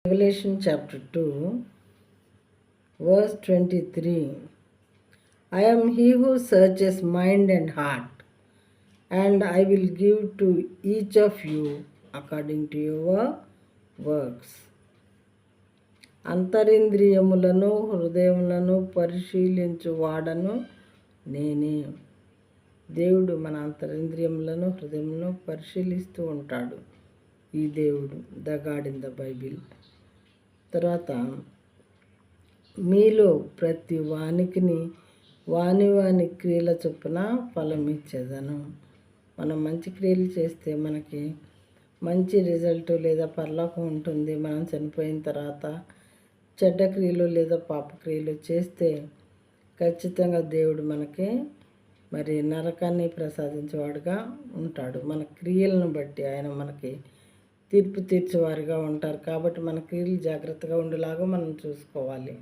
Revelation chapter 2, verse 23. I am he who searches mind and heart, and I will give to each of you according to your works. అంతరింద్రియములను హృదయములను పరిశీలించు వాడను నేనే. దేవుడు మన అంతరింద్రియములను హృదయములను పరిశీలిస్తూ ఉంటాడు. ఈ దేవుడు the God in the Bible. తర్వాత మీలో ప్రతి వానికిని వాని క్రియల చొప్పున ఫలం ఇచ్చేదను. మనం మంచి క్రియలు చేస్తే మనకి మంచి రిజల్ట్ లేదా పరలోకం ఉంటుంది. మనం చనిపోయిన తర్వాత చెడ్డ క్రియలు లేదా పాపక్రియలు చేస్తే ఖచ్చితంగా దేవుడు మనకి మరి నరకాన్ని ప్రసాదించేవాడుగా ఉంటాడు. మన క్రియలను బట్టి ఆయన మనకి తీర్పు తీర్చేవారుగా ఉంటారు. కాబట్టి మన క్రియలు జాగ్రత్తగా ఉండేలాగా మనం చూసుకోవాలి.